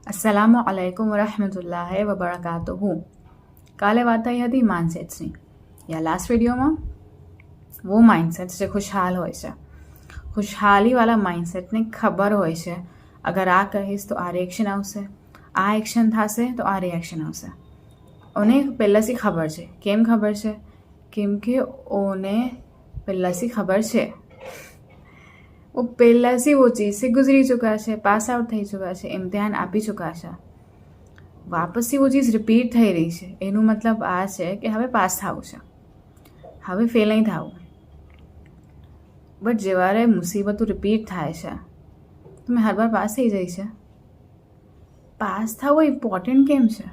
अस्सलामु अलैकुम વરહમતુલ્લાહિ વબરકાતુહુ. કાલે વાત થઈ હતી માઇન્ડસેટ્સની. યા લાસ્ટ વિડીયોમાં वो माइंडसेट જે ખુશહાલ હોય છે, ખુશહાલીવાળા માઇન્ડસેટને ખબર હોય છે અગર આ કહીશ તો આ રિએક્શન આવશે, આ એક્શન થશે તો આ રિએક્શન આવશે. ઓને પહેલાંથી ખબર છે. કેમ ખબર છે? કેમ કે ઓને પહેલાંથી ખબર છે. वो पहला से वो चीज़ से गुजरी चुका है, पास आउट થઈ ચૂકા છે, ઇમ્તિહાન આપી ચૂકા છે. વાપસથી वो ચીઝ રિપીટ થઈ રહી છે. એનું મતલબ આ છે કે હવે પાસ થવું છે, હવે ફેલ નહીં થવું. બટ જ્યારે મુસીબતો રિપીટ થાય છે તમે હર વાર પાસ થઈ જાય છે. પાસ થવું ઇમ્પોર્ટન્ટ કેમ છે?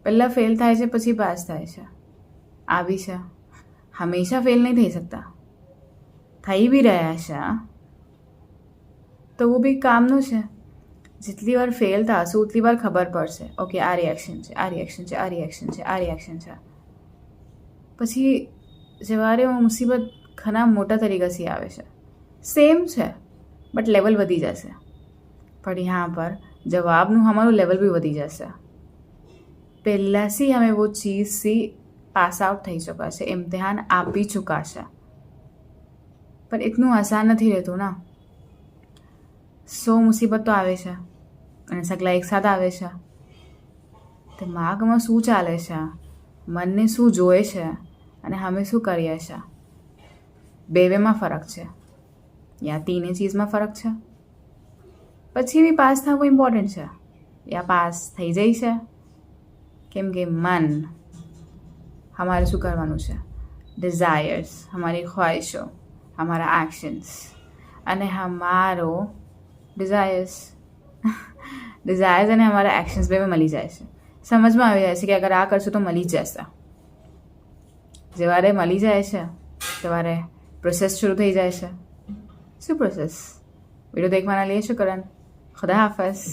પહેલાં ફેલ થાય છે પછી પાસ થાય છે. આવી છે. હંમેશા ફેલ નહીં થઈ શકતા. થઈ બી રહ્યા છે તો वो બી કામનું છે. જેટલી વાર ફેલ થશે એટલી વાર ખબર પડશે ઓકે આ રિએક્શન છે, આ રિએક્શન છે, આ રિએક્શન છે, આ રિએક્શન છે. પછી જ્યારે મુસીબત ઘણા મોટા તરીકેથી આવે છે, સેમ છે બટ લેવલ વધી જશે. પણ यहाँ पर જવાબનું हमाરું લેવલ બી વધી જશે. પહેલાંથી અમે वो ચીઝથી પાસ આઉટ થઈ ચૂકા છે, ઇમ્તિહાન આપી ચૂકા છે. પણ એટલું આસાન નથી રહેતું ના. 100 મુસીબતો આવે છે અને સગલા એકસાથે આવે છે. દિમાગમાં શું ચાલે છે, મનને શું જોએ છે અને અમે શું કરીએ છે, બેમાં ફરક છે યા તીને ચીઝમાં ફરક છે. પછી બી પાસ થવું ઇમ્પોર્ટન્ટ છે યા પાસ થઈ જાય છે. કેમ કે મન हमारे શું કરવાનું છે, ડિઝાયર્સ, हमारी ख्वाहिशों, हमारा एक्शंस અને हमारो ડિઝાયર્સ અને हमारा एक्शंस બે મળી જાય છે. સમજમાં આવી જાય છે કે અગર આ કરશું તો મળી જ જશે. જ્યારે મળી જાય છે ત્યારે પ્રોસેસ શરૂ થઈ જાય છે. શું પ્રોસેસ? વિડીયો દેખવાના લીએ શુક્રન. ખુદા હાફિઝ.